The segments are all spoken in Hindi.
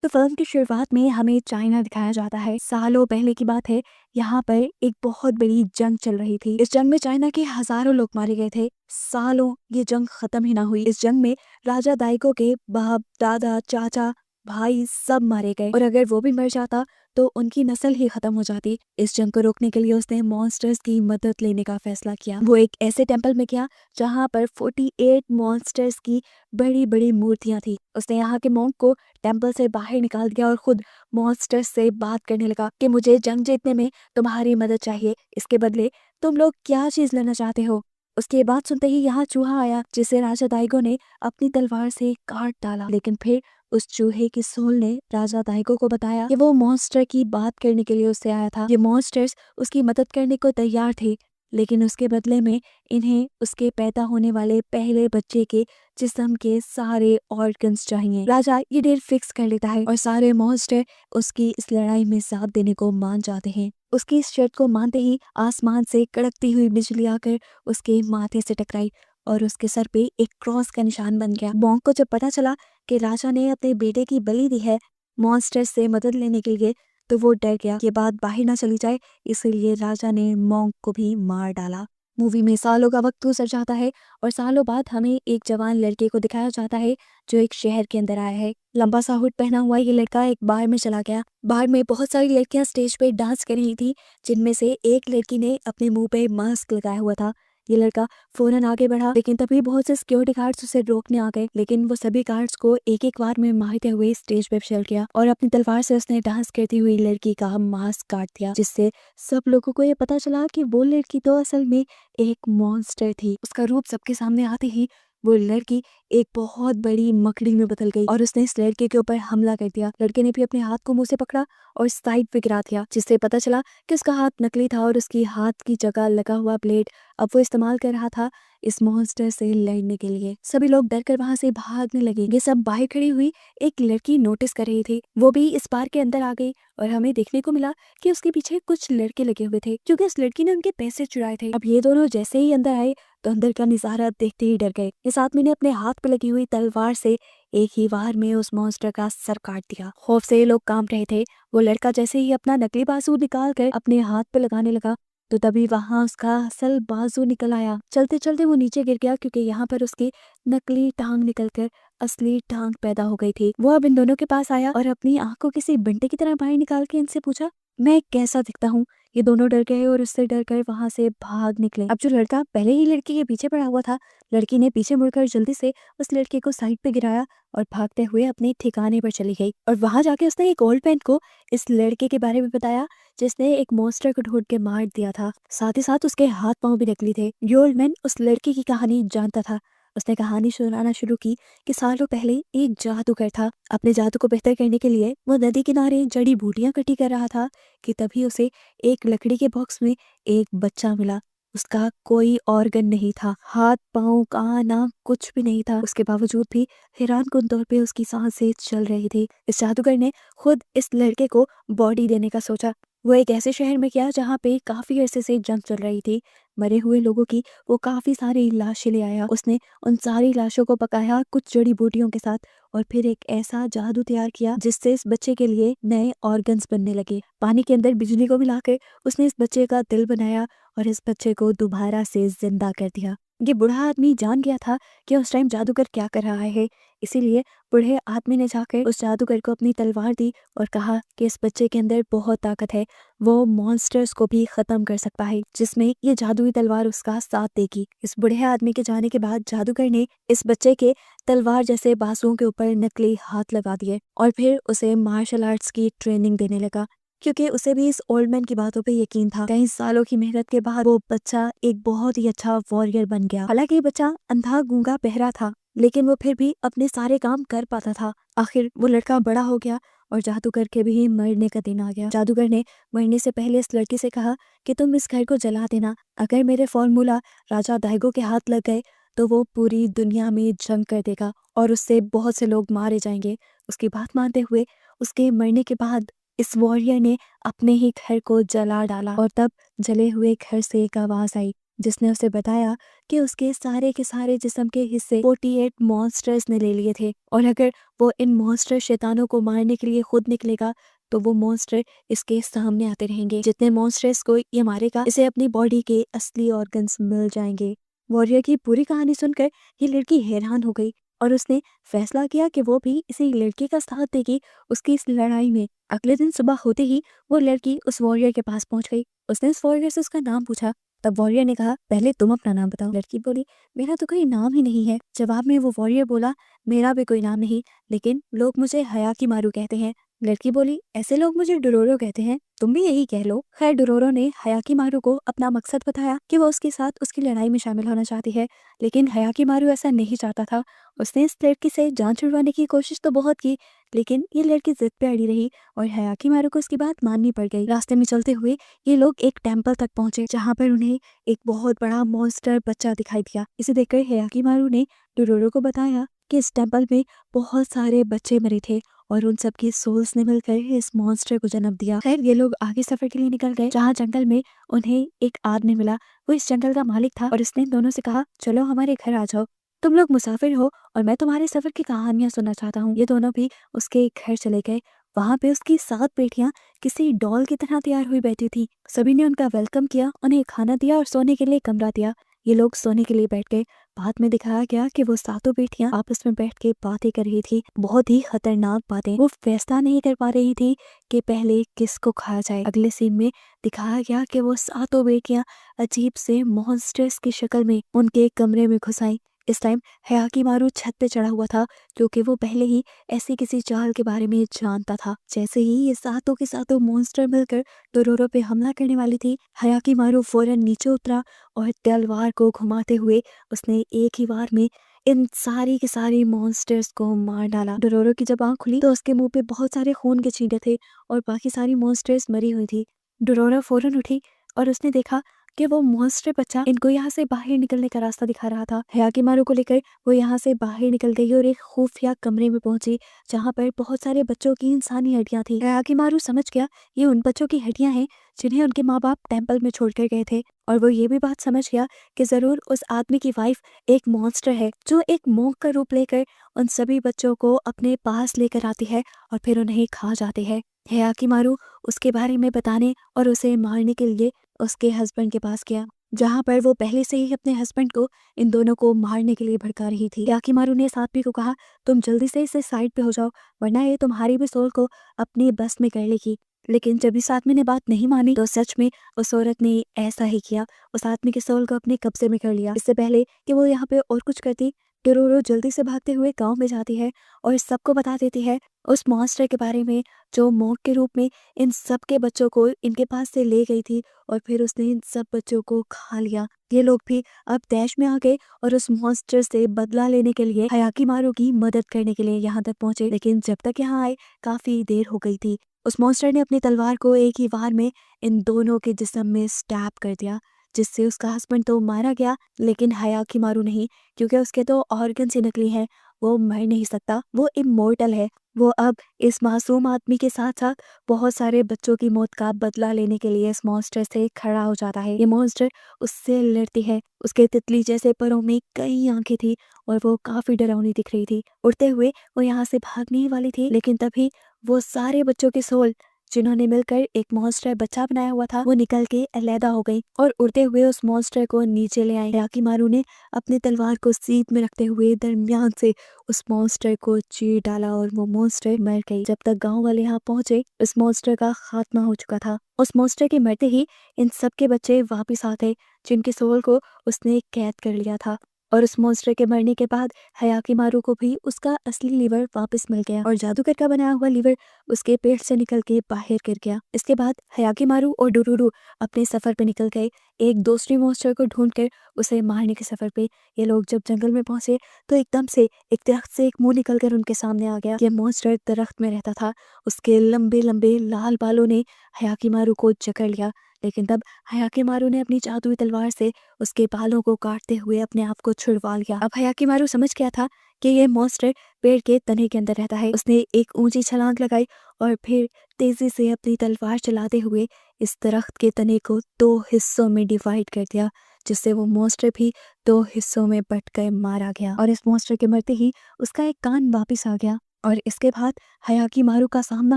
तो फिल्म की शुरुआत में हमें चाइना दिखाया जाता है। सालों पहले की बात है, यहाँ पर एक बहुत बड़ी जंग चल रही थी। इस जंग में चाइना के हजारों लोग मारे गए थे। सालों ये जंग खत्म ही ना हुई। इस जंग में राजा दाइगो के बाप, दादा, चाचा, भाई सब मारे गए, और अगर वो भी मर जाता तो उनकी नस्ल ही खत्म हो जाती। इस जंग को रोकने के लिए उसने मॉन्स्टर्स की मदद लेने का फैसला किया। वो एक ऐसे टेंपल में गया जहाँ पर 48 मॉन्स्टर्स की बड़ी बड़ी मूर्तियां थी। उसने यहाँ के मॉन्क को टेंपल से बाहर निकाल दिया और खुद मॉन्स्टर्स से बात करने लगा कि मुझे जंग जीतने में तुम्हारी मदद चाहिए, इसके बदले तुम लोग क्या चीज लेना चाहते हो। उसके बाद सुनते ही यहाँ चूहा आया, जिसे राजा दाइगो ने अपनी तलवार से काट डाला। लेकिन फिर उस चूहे की सोल ने राजा दाइगो को बताया कि वो मॉन्स्टर की बात करने के लिए उससे आया था। ये मॉन्स्टर्स उसकी मदद करने को तैयार थे, लेकिन उसके बदले में इन्हें उसके पैदा होने वाले पहले बच्चे के जिस्म के सारे ऑर्गन्स चाहिए। राजा ये डील फिक्स कर लेता है और सारे मॉन्स्टर उसकी इस लड़ाई में साथ देने को मान जाते हैं। उसकी इस शर्त को मानते ही आसमान से कड़कती हुई बिजली आकर उसके माथे से टकराई और उसके सर पे एक क्रॉस का निशान बन गया। मॉन्क को जब पता चला कि राजा ने अपने बेटे की बलि दी है मॉन्स्टर से मदद लेने के लिए, तो वो डर गया कि बात बाहर ना चली जाए, इसलिए राजा ने मॉन्क को भी मार डाला। मूवी में सालों का वक्त गुजर जाता है और सालों बाद हमें एक जवान लड़के को दिखाया जाता है जो एक शहर के अंदर आया है। लंबा सा हुड पहना हुआ ये लड़का एक बार में चला गया। बार में बहुत सारी लड़कियां स्टेज पे डांस कर रही थी, जिनमें से एक लड़की ने अपने मुंह पे मास्क लगाया हुआ था। ये लड़का फौरन आगे बढ़ा, लेकिन तभी बहुत से सिक्योरिटी गार्ड्स उसे रोकने आ गए। लेकिन वो सभी गार्ड्स को एक एक बार में मारते हुए स्टेज पे चल गया और अपनी तलवार से उसने डांस करती हुई लड़की का मास्क काट दिया, जिससे सब लोगों को ये पता चला कि वो लड़की तो असल में एक मॉन्स्टर थी। उसका रूप सबके सामने आते ही वो लड़की एक बहुत बड़ी मकड़ी में बदल गई और उसने इस लड़के के ऊपर हमला कर दिया। लड़के ने भी अपने हाथ को मुंह से पकड़ा और साइड पे गिरा दिया, जिससे पता चला कि उसका हाथ नकली था और उसकी हाथ की जगह लगा हुआ ब्लेड अब वो इस्तेमाल कर रहा था इस मॉन्स्टर से लड़ने के लिए। सभी लोग डर कर वहां से भागने लगे। ये सब बाहर खड़ी हुई एक लड़की नोटिस कर रही थी। वो भी इस पार्क के अंदर आ गई और हमें देखने को मिला कि उसके पीछे कुछ लड़के लगे हुए थे, क्योंकि उस लड़की ने उनके पैसे चुराए थे। अब ये दोनों जैसे ही अंदर आए तो अंदर का नजारा देखते ही डर गए। इस आदमी ने अपने हाथ पे लगी हुई तलवार से एक ही वार में उस मॉन्स्टर का सर काट दिया। खौफ से ये लोग कांप रहे थे। वो लड़का जैसे ही अपना नकली बाजू निकाल कर अपने हाथ पे लगाने लगा, तो तभी वहां उसका असल बाजू निकल आया। चलते चलते वो नीचे गिर गया, क्योंकि यहाँ पर उसकी नकली टांग निकलकर असली टांग पैदा हो गई थी। वो अब इन दोनों के पास आया और अपनी आंख को किसी बंटे की तरह बाहर निकाल के इनसे पूछा, मैं कैसा दिखता हूँ। ये दोनों डर गए और उससे डर कर वहां से भाग निकले। अब जो लड़का पहले ही लड़की के पीछे पड़ा हुआ था, लड़की ने पीछे मुड़कर जल्दी से उस लड़के को साइड पे गिराया और भागते हुए अपने ठिकाने पर चली गई। और वहां जाके उसने एक ओल्ड मैन को इस लड़के के बारे में बताया जिसने एक मॉन्स्टर को ढूंढ के मार दिया था। साथ ही साथ उसके हाथ पांव भी नकली थे। ये ओल्ड मैन उस लड़की की कहानी जानता था। उसने कहानी सुनाना शुरू की कि सालों पहले एक जादूगर था। अपने जादू को बेहतर करने के लिए वो नदी किनारे जड़ी बूटियां इकट्ठी कर रहा था कि तभी उसे एक लकड़ी के बॉक्स में एक बच्चा मिला। उसका कोई ऑर्गन नहीं था, हाथ पांव कान आंख कुछ भी नहीं था। उसके बावजूद भी हैरानकुन तौर पे उसकी सांसें चल रही थी। इस जादूगर ने खुद इस लड़के को बॉडी देने का सोचा। वो एक ऐसे शहर में गया जहाँ पे काफी अरसे से जंग चल रही थी। मरे हुए लोगों की वो काफी सारी लाशें ले आया। उसने उन सारी लाशों को पकाया कुछ जड़ी बूटियों के साथ और फिर एक ऐसा जादू तैयार किया जिससे इस बच्चे के लिए नए ऑर्गन्स बनने लगे। पानी के अंदर बिजली को मिलाकर उसने इस बच्चे का दिल बनाया और इस बच्चे को दोबारा से जिंदा कर दिया। ये बूढ़ा आदमी जान गया था कि उस टाइम जादूगर क्या कर रहा है, इसीलिए बूढ़े आदमी ने जाकर उस जादूगर को अपनी तलवार दी और कहा कि इस बच्चे के अंदर बहुत ताकत है, वो मॉन्स्टर्स को भी खत्म कर सकता है, जिसमें ये जादुई तलवार उसका साथ देगी। इस बूढ़े आदमी के जाने के बाद जादूगर ने इस बच्चे के तलवार जैसे बाजुओं के ऊपर नकली हाथ लगा दिए और फिर उसे मार्शल आर्ट्स की ट्रेनिंग देने लगा, क्योंकि उसे भी इस ओल्ड मैन की बातों पे यकीन था। कई सालों की मेहनत के बाद वो बच्चा एक बहुत ही अच्छा वॉरियर बन गया। हालांकि ये बच्चा अंधा गूंगा बहरा था, लेकिन वो फिर भी अपने सारे काम कर पाता था। आखिर वो लड़का बड़ा हो गया और जादूगर के भी मरने का दिन आ गया। जादूगर ने मरने से पहले इस लड़की से कहा कि तुम इस घर को जला देना, अगर मेरे फॉर्मूला राजा दाइगो के हाथ लग गए तो वो पूरी दुनिया में जंग कर देगा और उससे बहुत से लोग मारे जाएंगे। उसकी बात मानते हुए उसके मरने के बाद इस वॉरियर ने अपने ही घर को जला डाला और तब जले हुए घर से एक आवाज आई, जिसने उसे बताया कि उसके सारे के सारे जिस्म के हिस्से 48 मॉन्स्टर्स ने ले लिए थे और अगर वो इन मॉन्स्टर शैतानों को मारने के लिए खुद निकलेगा तो वो मॉन्स्टर इसके सामने आते रहेंगे। जितने मॉन्स्टर्स को ये मारेगा इसे अपनी बॉडी के असली ऑर्गन्स मिल जाएंगे। वॉरियर की पूरी कहानी सुनकर ये लड़की हैरान हो गई और उसने फैसला किया कि वो भी इसी लड़के का साथ देगी उसकी इस लड़ाई में। अगले दिन सुबह होते ही वो लड़की उस वॉरियर के पास पहुंच गई। उसने उस वॉरियर से उसका नाम पूछा। तब वॉरियर ने कहा, पहले तुम अपना नाम बताओ। लड़की बोली, मेरा तो कोई नाम ही नहीं है। जवाब में वो वॉरियर बोला, मेरा भी कोई नाम नहीं, लेकिन लोग मुझे हयाकीमारू कहते हैं। लड़की बोली, ऐसे लोग मुझे डोरोरो कहते हैं, तुम भी यही कह लो। खैर डोरोरो ने हयाकीमारू को अपना मकसद बताया कि वो उसके साथ उसकी लड़ाई में शामिल होना चाहती है, लेकिन हयाकीमारू ऐसा नहीं चाहता था। उसने इस लड़की से जान छुड़वाने की कोशिश तो बहुत की, लेकिन ये लड़की जिद पे अड़ी रही और हयाकीमारू को उसकी बात माननी पड़ गई। रास्ते में चलते हुए ये लोग एक टेम्पल तक पहुंचे जहाँ पर उन्हें एक बहुत बड़ा मॉन्स्टर बच्चा दिखाई दिया। इसे देखकर हयाकीमारू ने डोरोरो को बताया कि इस टेम्पल में बहुत सारे बच्चे मरे थे और उन सबकी सोल्स ने मिलकर इस मॉन्स्टर को जन्म दिया। खैर ये लोग आगे सफर के लिए निकल गए जहाँ जंगल में उन्हें एक आदमी मिला। वो इस जंगल का मालिक था और इसने दोनों से कहा, चलो हमारे घर आ जाओ, तुम लोग मुसाफिर हो और मैं तुम्हारे सफर की कहानियां सुनना चाहता हूँ। ये दोनों भी उसके घर चले गए। वहाँ पे उसकी 7 बेटियां किसी डॉल की तरह तैयार हुई बैठी थी। सभी ने उनका वेलकम किया, उन्हें खाना दिया और सोने के लिए कमरा दिया। ये लोग सोने के लिए बैठ गए। बाद में दिखाया गया कि वो 7 बेटियां आपस में बैठ के बातें कर रही थी, बहुत ही खतरनाक बातें। वो फैसला नहीं कर पा रही थी कि पहले किसको खाया जाए। अगले सीन में दिखाया गया कि वो 7 बेटियां अजीब से मॉन्स्टर्स की शक्ल में उनके कमरे में घुस आई। इस टाइम हयाकीमारू छत पे चढ़ा हुआ था क्योंकि वो पहले ही ऐसी किसी चाल के बारे में जानता था। जैसे ही ये 7 के 7 मॉन्स्टर मिलकर डोरोरो पे हमला करने वाली थी, हयाकीमारू फौरन नीचे उतरा और तलवार को घुमाते हुए उसने एक ही बार में इन सारी के सारी मॉन्स्टर्स को मार डाला। डोरोरो की जब आंख खुली तो उसके मुंह पे बहुत सारे खून के छींटे थे और बाकी सारी मॉन्स्टर्स मरी हुई थी। डोरोरो फौरन उठी और उसने देखा कि वो मॉन्स्टर बच्चा इनको यहाँ से बाहर निकलने का रास्ता दिखा रहा था। हयाकीमारू को लेकर वो यहाँ से बाहर निकल गई और एक खुफिया कमरे में पहुंची जहाँ पर बहुत सारे बच्चों की इंसानी हड्डियां थी। हयाकीमारू समझ गया ये उन बच्चों की हड्डियां हैं जिन्हें उनके माँ बाप टेम्पल में छोड़कर गए थे और वो ये भी बात समझ गया कि जरूर उस आदमी की वाइफ एक मॉन्स्टर है जो एक मोंक का रूप लेकर उन सभी बच्चों को अपने पास लेकर आती है और फिर उन्हें खा जाते हैं। हयाकीमारू उसके बारे में बताने और उसे मारने के लिए उसके हस्बैंड के पास गया जहाँ पर वो पहले से ही अपने हस्बैंड को इन दोनों को मारने के लिए भड़का रही थी। हयाकीमारू ने इस आदमी को कहा, तुम जल्दी से इसे साइड पे हो जाओ वरना ये तुम्हारी भी सोल को अपनी बस में कर लेगी। लेकिन जब इस आदमी ने बात नहीं मानी तो सच में उस औरत ने ऐसा ही किया, उस आदमी के सोल को अपने कब्जे में कर लिया। इससे पहले कि वो यहाँ पे और कुछ करती, डोरोरो जल्दी से भागते हुए गांव में जाती है और सबको बता देती है उस मॉन्स्टर के बारे में जो मॉन्क के रूप में इन सब के बच्चों को इनके पास से ले गई थी और फिर उसने इन सब बच्चों को खा लिया। ये लोग भी अब दैश में आ गए और उस मॉन्स्टर से बदला लेने के लिए हयाकीमारू की मदद करने के लिए यहाँ तक पहुंचे। लेकिन जब तक यहाँ आए काफी देर हो गई थी। उस मॉन्स्टर ने अपनी तलवार को एक ही वार में इन दोनों के जिस्म में स्टैब कर दिया जिससे उसका हस्बैंड तो मारा गया लेकिन हयाकीमारू नहीं, क्योंकि उसके तो ऑर्गन से नकली हैं, वो मर नहीं सकता, वो इमोर्टल है। वो अब इस मासूम आदमी के साथ साथ बहुत सारे बच्चों की मौत का बदला लेने के लिए इस मॉन्स्टर से खड़ा हो जाता है। ये मॉन्स्टर उससे लड़ती है। उसके तितली जैसे परों में कई आंखें थी और वो काफी डरावनी दिख रही थी। उड़ते हुए वो यहाँ से भागने ही वाली थी लेकिन तभी वो सारे बच्चों के सोल जिन्होंने मिलकर एक मॉन्स्टर बच्चा बनाया हुआ था वो निकल के अलहदा हो गई और उड़ते हुए उस मॉन्स्टर को नीचे ले आई। हयाकीमारू ने अपनी तलवार को सीध में रखते हुए दरमियान से उस मॉन्स्टर को चीर डाला और वो मॉन्स्टर मर गई। जब तक गांव वाले यहाँ पहुंचे उस मॉन्स्टर का खात्मा हो चुका था। उस मॉन्स्टर के मरते ही इन सबके बच्चे वापिस आते जिनके सोल को उसने कैद कर लिया था और उस मॉन्स्टर के मरने के बाद हयाकीमारू को भी उसका असली लीवर वापस मिल गया और जादूगर का बनाया हुआ लीवर उसके पेट से निकल के बाहर गिर गया। इसके बाद हयाकीमारू और डोरोरो अपने सफर पे निकल गए एक दूसरे मॉन्स्टर को ढूंढकर उसे मारने के सफर पे। ये लोग जब जंगल में पहुंचे तो एकदम से एक दरख्त से एक मुंह निकलकर उनके सामने आ गया। ये मॉन्स्टर दरख्त में रहता था। उसके लंबे लंबे लाल बालों ने हयाकीमारू को जकड़ लिया लेकिन तब हयाकीमारू ने अपनी जादुई तलवार से उसके बालों को काटते हुए अपने आप को छुड़वा लिया। अब हयाकीमारू समझ गया था कि ये मॉन्स्टर पेड़ के तने के अंदर रहता है। उसने एक ऊंची छलांग लगाई और फिर तेजी से अपनी तलवार चलाते हुए इस दरख्त के तने को 2 हिस्सों में डिवाइड कर दिया जिससे वो मॉन्स्टर भी 2 हिस्सों में बंटकर मारा गया और इस मॉन्स्टर के मरते ही उसका एक कान वापिस आ गया। और इसके बाद हयाकीमारू का सामना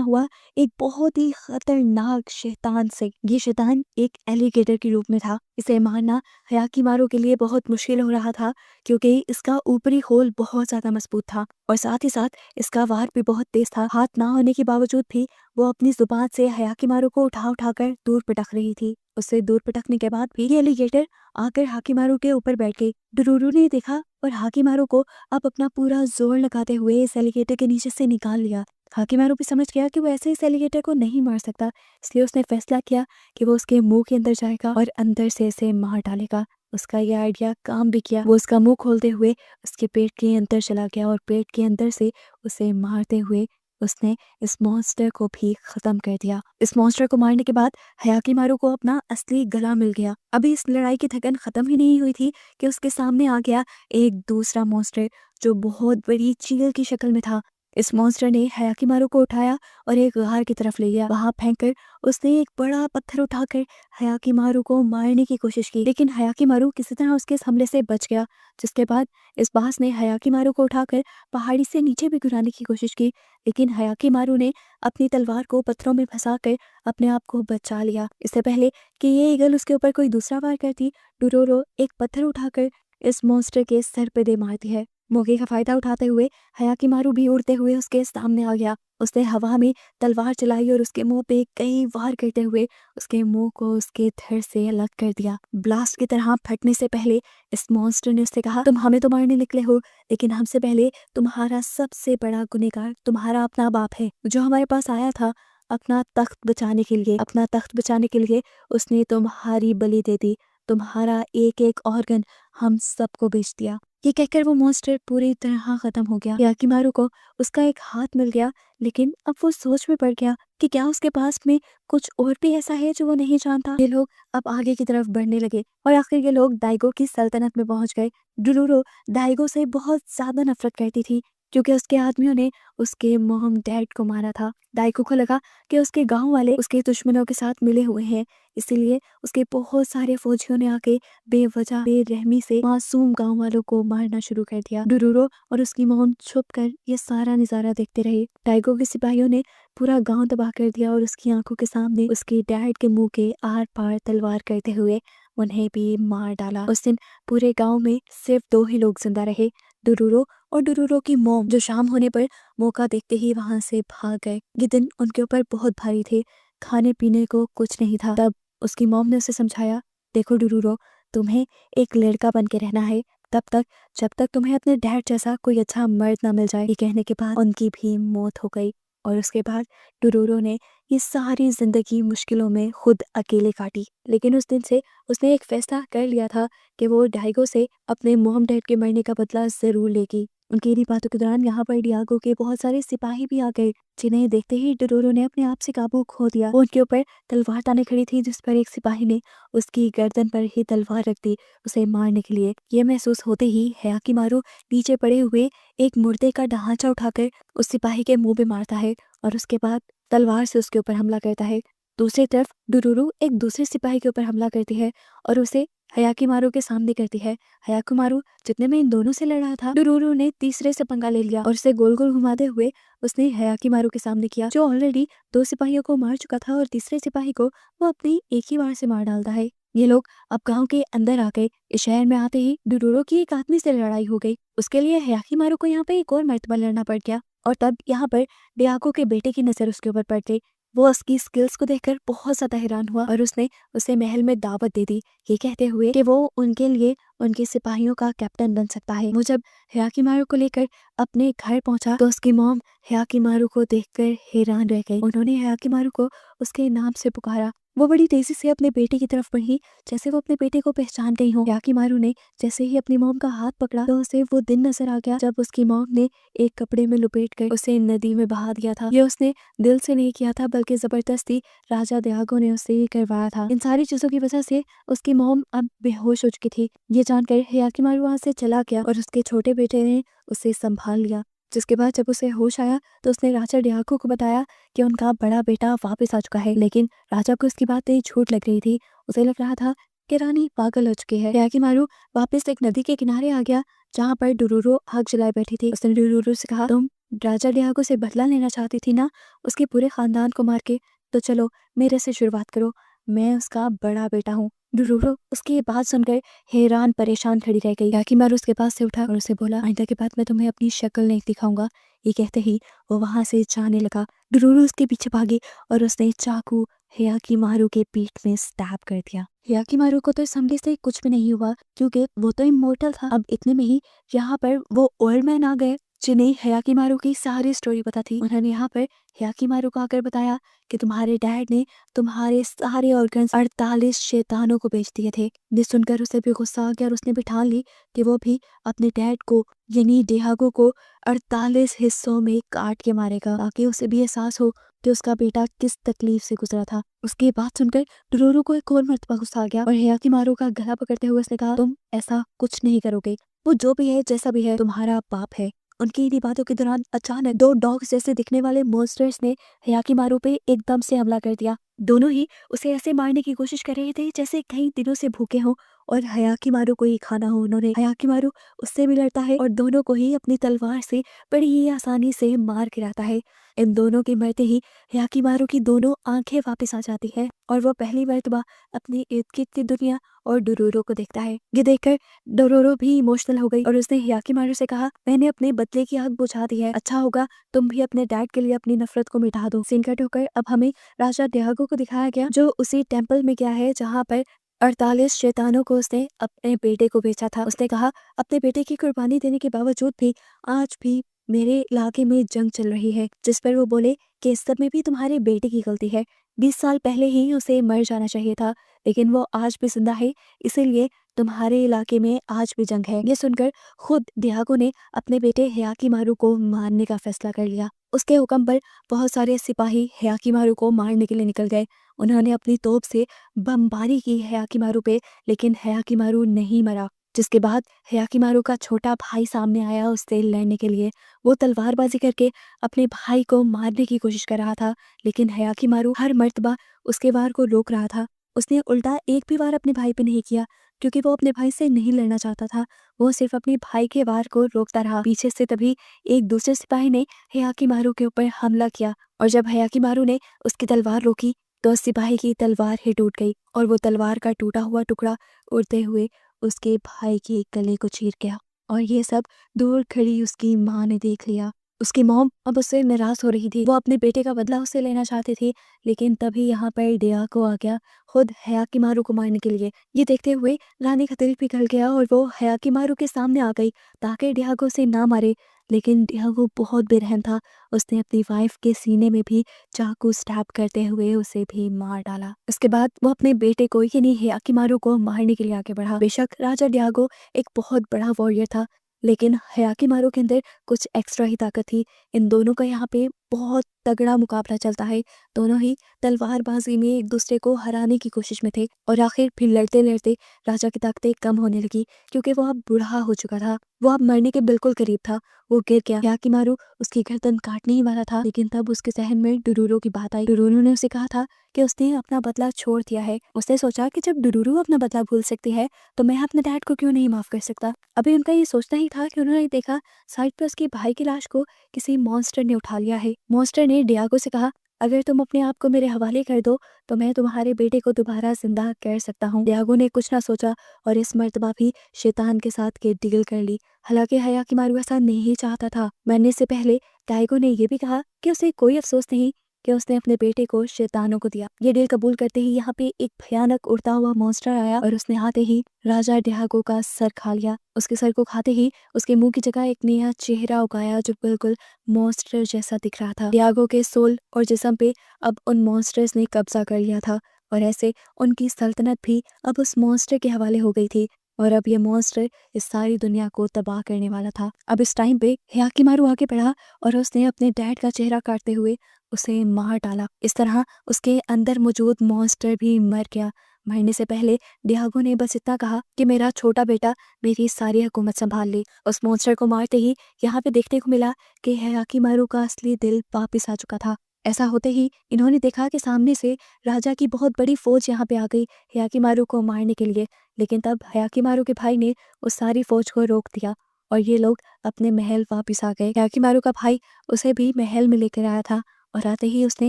हुआ एक बहुत ही खतरनाक शैतान से। ये शैतान एक एलिगेटर के रूप में था। इसे मारना हयाकीमारू के लिए बहुत मुश्किल हो रहा था क्योंकि इसका ऊपरी खोल बहुत ज्यादा मजबूत था और साथ ही साथ इसका वार भी बहुत तेज था। हाथ ना होने के बावजूद भी वो अपनी जुबान से हयाकीमारू को उठा उठाकर दूर पटक रही थी। उससे दूर पटकने के बाद भी ये एलिगेटर आकर हाकीमारू के ऊपर बैठ गई। डुरूरू ने देखा और हाकीमारू को अब अपना पूरा जोर लगाते हुए इस एलिगेटर के नीचे से निकाल लिया। हाकीमारू भी समझ गया कि वो ऐसे इस एलिगेटर को नहीं मार सकता, इसलिए उसने फैसला किया कि वो उसके मुंह के अंदर जाएगा और अंदर से इसे मार डालेगा। उसका यह आइडिया काम भी किया। वो उसका मुंह खोलते हुए उसके पेट के अंदर चला गया और पेट के अंदर से उसे मारते हुए उसने इस मॉन्स्टर को भी खत्म कर दिया। इस मॉन्स्टर को मारने के बाद हयाकीमारू को अपना असली गला मिल गया। अभी इस लड़ाई की थकन खत्म ही नहीं हुई थी कि उसके सामने आ गया एक दूसरा मॉन्स्टर जो बहुत बड़ी चील की शक्ल में था। इस मॉन्स्टर ने हयाकीमारू को उठाया और एक गार की तरफ ले गया। वहां फेंककर उसने एक बड़ा पत्थर उठाकर हयाकीमारू को मारने की कोशिश की, लेकिन हयाकीमारू किसी तरह उसके इस हमले से बच गया। जिसके बाद इस बास ने हयाकीमारू को उठाकर पहाड़ी से नीचे भी गिराने की कोशिश की, लेकिन हयाकीमारू ने अपनी तलवार को पत्थरों में फंसाकर अपने आप को बचा लिया। इससे पहले कि ये ईगल उसके ऊपर कोई दूसरा वार करती, डुरोरो एक पत्थर उठाकर इस मॉन्स्टर के सर पे दे मारती है। मौके का फायदा उठाते हुए हयाकीमारू भी उड़ते हुए उसके सामने आ गया। उसने हवा में तलवार चलाई और उसके मुंह पे कई वार करते हुए उसके मुंह को उसके धड़ से अलग कर दिया। ब्लास्ट की तरह फटने से पहले इस मॉन्स्टर ने उससे कहा, तुम हमें तो मारने निकले हो, लेकिन हमसे पहले तुम्हारा सबसे बड़ा गुनहगार तुम्हारा अपना बाप है, जो हमारे पास आया था अपना तख्त बचाने के लिए। अपना तख्त बचाने के लिए उसने तुम्हारी बलि दे दी, तुम्हारा एक एक ऑर्गन हम सबको बेच दिया। ये कहकर वो मॉन्स्टर पूरी तरह खत्म हो गया। हयाकीमारू को उसका एक हाथ मिल गया, लेकिन अब वो सोच में पड़ गया कि क्या उसके पास में कुछ और भी ऐसा है जो वो नहीं जानता। ये लोग अब आगे की तरफ बढ़ने लगे और आखिर ये लोग दाइगो की सल्तनत में पहुंच गए। डुरूरो दाइगो से बहुत ज्यादा नफरत करती थी क्योंकि उसके आदमियों ने उसके मॉम डैड को मारा था। दाइगो को लगा कि उसके गांव वाले उसके दुश्मनों के साथ मिले हुए हैं, इसीलिए उसके बहुत सारे फौजियों ने आके बेवजह बेरहमी से मासूम गांव वालों को मारना शुरू कर दिया। डुरूरो और उसकी मॉम छुपकर ये सारा नजारा देखते रहे। दाइगो के सिपाहियों ने पूरा गांव तबाह कर दिया और उसकी आंखों के सामने उसके डैड के मुंह के आर पार तलवार करते हुए उन्हें भी मार डाला। उस दिन पूरे गांव में सिर्फ 2 ही लोग जिंदा रहे, डुरूरो और डुरूरो की मॉम, जो शाम होने पर मौका देखते ही वहां से भाग गए। ये दिन उनके ऊपर बहुत भारी थे, खाने पीने को कुछ नहीं था। तब उसकी मॉम ने उसे समझाया, देखो डुरूरो, तुम्हें एक लड़का बन के रहना है तब तक जब तक तुम्हें अपने डैड जैसा कोई अच्छा मर्द ना मिल जाए। ये कहने के बाद उनकी भी मौत हो गई और उसके बाद डुरूरो ने ये सारी जिंदगी मुश्किलों में खुद अकेले काटी। लेकिन उस दिन से उसने एक फैसला कर लिया था कि वो डाइगो से अपने मॉम डैड के मरने का बदला जरूर लेगी। उनकी इन्हीं बातों के दौरान यहाँ पर डियागो के बहुत सारे सिपाही भी आ गए, जिन्हें देखते ही डुरूरो ने अपने आप से काबू खो दिया। वो उनके ऊपर तलवार ताने खड़ी थी, जिस पर एक सिपाही ने उसकी गर्दन पर ही तलवार रख दी उसे मारने के लिए। ये महसूस होते ही हयाकीमारू नीचे पड़े हुए एक मुर्दे का ढांचा उठाकर उस सिपाही के मुंह पे मारता है और उसके बाद तलवार से उसके ऊपर हमला करता है। दूसरी तरफ डुरूरू एक दूसरे सिपाही के ऊपर हमला करती है और उसे हयाकीमारू के सामने करती है। हयाकीमारू जितने में इन दोनों से लड़ रहा था, डुरूरू ने तीसरे से पंगा ले लिया और उसे गोल गोल घुमाते हुए उसने हयाकीमारू के सामने किया, जो ऑलरेडी 2 सिपाहियों को मार चुका था और तीसरे सिपाही को वो अपनी एक ही वार से मार डालता है। ये लोग अब गांव के अंदर आ गए। इस शहर में आते ही डुरूरो की एक आदमी से लड़ाई हो गई। उसके लिए हयाकीमारू को यहाँ पे एक और मर्तबा लड़ना पड़ गया और तब यहाँ पर डियागो के बेटे की नजर उसके ऊपर पड़ गई। वो उसकी स्किल्स को देखकर बहुत ज्यादा हैरान हुआ और उसने उसे महल में दावत दे दी, ये कहते हुए कि वो उनके लिए उनके सिपाहियों का कैप्टन बन सकता है। वो जब हयाकीमारू को लेकर अपने घर पहुंचा तो उसकी मॉम हयाकीमारू को देखकर हैरान रह गई। उन्होंने हयाकीमारू को उसके नाम से पुकारा। वो बड़ी तेजी से अपने बेटे की तरफ बढ़ी, जैसे वो अपने बेटे को पहचान गई हो। हयाकीमारू ने जैसे ही अपनी मॉम का हाथ पकड़ा तो उसे वो दिन नजर आ गया जब उसकी मॉम ने एक कपड़े में लुपेट कर उसे नदी में बहा दिया था। ये उसने दिल से नहीं किया था, बल्कि जबरदस्ती राजा डियागो ने उससे ये करवाया था। इन सारी चीजों की वजह से उसकी मॉम अब बेहोश हो चुकी थी। ये जानकर हयाकीमारू वहां से चला गया और उसके छोटे बेटे ने उसे संभाल लिया। जिसके बाद जब उसे होश आया तो उसने राजा डियागो को बताया कि उनका बड़ा बेटा वापस आ चुका है, लेकिन राजा को इसकी बात झूठ लग रही थी। उसे लग रहा था कि रानी पागल हो चुकी है। हियाकिमारू वापस एक नदी के किनारे आ गया जहाँ पर डुरूरो आग जलाए बैठी थी। उसने डुरूरो से कहा, तुम राजा डियागो से बदला लेना चाहती थी ना, उसके पूरे खानदान को मार के, तो चलो मेरे से शुरुआत करो, मैं उसका बड़ा बेटा हूँ। डुरूरो उसकी ये बात सुनकर हैरान परेशान खड़ी रह गई। हियाकिमारू उसके पास से उठा और उसे बोला, आइंदा के बाद मैं तुम्हें अपनी शक्ल नहीं दिखाऊंगा। ये कहते ही वो वहां से जाने लगा। डुरूरो उसके पीछे भागी और उसने चाकू हियाकिमारू के पीठ में स्टैब कर दिया। हियाकिमारू को तो इस हमले से कुछ भी नहीं हुआ क्योंकि वो तो इमोर्टल था। अब इतने में ही यहाँ पर वो ओल्ड मैन आ गए जिन्हें हियाकिमारू की सारी स्टोरी पता थी। उन्होंने यहाँ पर हियाकिमारू को आकर बताया कि तुम्हारे डैड ने तुम्हारे सारे ऑर्गन्स 48 शैतानों को बेच दिए थे। ये सुनकर उसे भी गुस्सा आ गया और उसने भी ठान ली कि वो भी अपने डैड को यानी डियागो को 48 हिस्सों में काट के मारेगा ताकि उसे भी एहसास हो कि उसका बेटा किस तकलीफ से गुजरा था। उसकी बात सुनकर डोरोरो को एक और मर्तबा गुस्सा आ गया और हियाकिमारू का गला पकड़ते हुए उसने कहा, तुम ऐसा कुछ नहीं करोगे, वो जो भी है जैसा भी है तुम्हारा बाप है। उनकी इन्हीं बातों के दौरान अचानक दो डॉग्स जैसे दिखने वाले मॉन्स्टर्स ने हियाकिमारू पे एकदम से हमला कर दिया। दोनों ही उसे ऐसे मारने की कोशिश कर रहे थे जैसे कई दिनों से भूखे हों और हियाकिमारू को ही खाना हो उन्होंने। हियाकिमारू उससे भी लड़ता है और दोनों को ही अपनी तलवार से बड़ी ही आसानी से मार गिराता है। इन दोनों के मरते ही हियाकिमारू की दोनों आंखें वापस आ जाती है और वो पहली मर्तबा अपनी इर्द गिर्द की दुनिया और डोरोरो को देखता है। ये देखकर डोरोरो भी इमोशनल हो गई और उसने हियाकिमारू से कहा, मैंने अपने बदले की आग बुझा दी है, अच्छा होगा तुम भी अपने डैड के लिए अपनी नफरत को मिटा दो। सीन कट होकर अब हमें राजा डियागो को दिखाया गया जो उसी टेम्पल में गया है जहाँ पर 48 शैतानों को उसने अपने बेटे को बेचा था। उसने कहा, अपने बेटे की कुर्बानी देने के बावजूद भी आज भी मेरे इलाके में जंग चल रही है, जिस पर वो बोले कि इस सब में भी तुम्हारे बेटे की गलती है। 20 साल पहले ही उसे मर जाना चाहिए था, लेकिन वो आज भी जिंदा है, इसीलिए तुम्हारे इलाके में आज भी जंग है। ये सुनकर खुद डियागो ने अपने बेटे हियाकिमारू को मारने का फैसला कर लिया। उसके हुक्म पर बहुत सारे सिपाही हियाकिमारू को मारने के लिए निकल गए। उन्होंने अपनी तोप से बमबारी की हियाकिमारू पे, लेकिन हियाकिमारू नहीं मरा। जिसके बाद हियाकिमारू का छोटा भाई सामने आया उससे लड़ने के लिए। वो तलवारबाजी करके अपने भाई को मारने की कोशिश कर रहा था, लेकिन हियाकिमारू हर मर्तबा उसके वार को रोक रहा था। उसने उल्टा एक भी वार अपने भाई पे नहीं किया क्योंकि वो अपने भाई से नहीं लड़ना चाहता था। वो सिर्फ अपने भाई के वार को रोकता रहा। पीछे से तभी एक दूसरे सिपाही ने हियाकिमारू के ऊपर हमला किया और जब हियाकिमारू ने उसकी तलवार रोकी तो उस सिपाही की तलवार ही टूट गई और वो तलवार का टूटा हुआ टुकड़ा उड़ते हुए उसके भाई के गले को चीर गया। और ये सब दूर खड़ी उसकी माँ ने देख लिया। उसकी मॉम अब उससे नाराज हो रही थी। वो अपने बेटे का बदला उससे लेना चाहती थी, लेकिन तभी यहाँ पर डियागो आ गया खुद हियाकिमारू को मारने के लिए। ये देखते हुए रानी का दिल पिघल गया और वो हियाकिमारू के सामने आ गई ताकि डियागो से ना मारे, लेकिन डियागो बहुत बेरहम था। उसने अपनी वाइफ के सीने में भी चाकू स्टैब करते हुए उसे भी मार डाला। उसके बाद वो अपने बेटे को यानी हियाकिमारू को मारने के लिए आगे बढ़ा। बेशक राजा डियागो एक बहुत बड़ा वॉरियर था, लेकिन हियाकिमारू के अंदर कुछ एक्स्ट्रा ही ताकत थी। इन दोनों का यहाँ पे बहुत तगड़ा मुकाबला चलता है। दोनों ही तलवारबाजी में एक दूसरे को हराने की कोशिश में थे और आखिर फिर लड़ते लड़ते राजा की ताकतें कम होने लगी क्योंकि वो अब बूढ़ा हो चुका था। वो अब मरने के बिल्कुल करीब था। वो गिर गया। हियाकिमारू उसकी गर्दन काटने ही वाला था, लेकिन तब उसके जहन में डोरोरो की बात आई। डोरोरो ने उसे कहा था कि उसने अपना बदला छोड़ दिया है। उसने सोचा कि जब डोरोरो अपना बदला भूल सकती है तो मैं अपने डैड को क्यों नहीं माफ कर सकता। अभी उनका ये सोचना ही था कि उन्होंने देखा साइड पर उसके भाई की लाश को किसी मॉन्स्टर ने उठा लिया है। मॉन्स्टर ने डियागो से कहा, अगर तुम अपने आप को मेरे हवाले कर दो तो मैं तुम्हारे बेटे को दोबारा जिंदा कर सकता हूँ। डियागो ने कुछ ना सोचा और इस मर्तबा भी शैतान के साथ के डील कर ली। हालांकि हियाकिमारू ऐसा नहीं चाहता था। मरने से पहले डाइगो ने यह भी कहा कि उसे कोई अफसोस नहीं कि उसने अपने बेटे को शैतानों को दिया। ये डील कबूल करते ही यहाँ पे एक भयानक उड़ता हुआ मॉन्स्टर आया और उसने आते ही राजा डियागो का सर खा लिया। उसके सर को खाते ही उसके मुंह की जगह एक नया चेहरा उगाया जो बिल्कुल मॉन्स्टर जैसा दिख रहा था। डियागो के सोल और जिस्म पे अब उन मॉन्स्टर्स ने कब्जा कर लिया था और ऐसे उनकी सल्तनत भी अब उस मॉन्स्टर के हवाले हो गई थी और अब ये मॉन्स्टर इस सारी दुनिया को तबाह करने वाला था। अब इस टाइम पे हियाकिमारू आगे बढ़ा और उसने अपने डैड का चेहरा काटते हुए उसे मार डाला। इस तरह उसके अंदर मौजूद मॉन्स्टर भी मर गया। मरने से पहले डियागो ने बस इतना कहा कि मेरा छोटा बेटा मेरी सारी हुकूमत संभाल ले। उस मॉन्स्टर को मारते ही यहाँ पे देखने को मिला कि हियाकिमारू का असली दिल वापिस आ चुका था। ऐसा होते ही इन्होंने देखा कि सामने से राजा की बहुत बड़ी फौज यहाँ पे आ गई हयाकीमारू को मारने के लिए। लेकिन तब हयाकीमारू के भाई ने उस सारी फौज को रोक दिया और ये लोग अपने महल वापस आ गए। हयाकीमारू का भाई उसे भी महल में लेकर आया था और आते ही उसने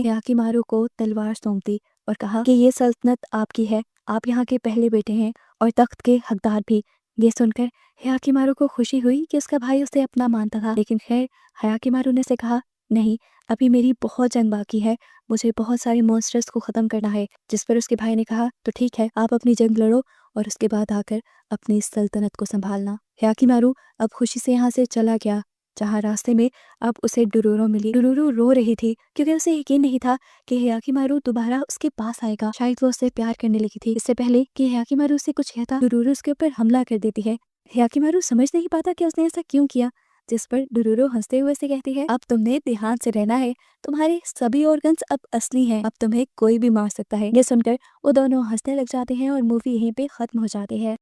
हयाकीमारू को तलवार सौंप दी और कहा कि ये सल्तनत आपकी है, आप यहाँ के पहले बेटे हैं और तख्त के हकदार भी। ये सुनकर हयाकीमारू को खुशी हुई कि उसका भाई उसे अपना मानता था। लेकिन खैर हयाकीमारू ने से कहा, नहीं, अभी मेरी बहुत जंग बाकी है, मुझे बहुत सारे मॉन्स्टर्स को ख़त्म करना है। जिस पर उसके भाई ने कहा, तो ठीक है, आप अपनी जंग लड़ो और उसके बाद आकर अपनी सल्तनत को संभालना। हयाकीमारू अब खुशी से यहाँ से चला गया, जहाँ रास्ते में अब उसे डुरूरो मिली। डुरूरो रो रही थी क्योंकि उसे यकीन नहीं था कि हयाकीमारू दोबारा उसके पास आएगा। शायद वो उससे प्यार करने लगी थी। इससे पहले कि हयाकीमारू उससे कुछ कहता, डुरूरो उसके ऊपर हमला कर देती है। हयाकीमारू समझ नहीं पाता कि उसने ऐसा क्यों किया। जिस पर डुरूरो हंसते हुए से कहती है, अब तुमने ध्यान से रहना है, तुम्हारे सभी ऑर्गन्स अब असली हैं, अब तुम्हें कोई भी मार सकता है। ये सुनकर वो दोनों हंसने लग जाते हैं और मूवी यहीं पे खत्म हो जाती है।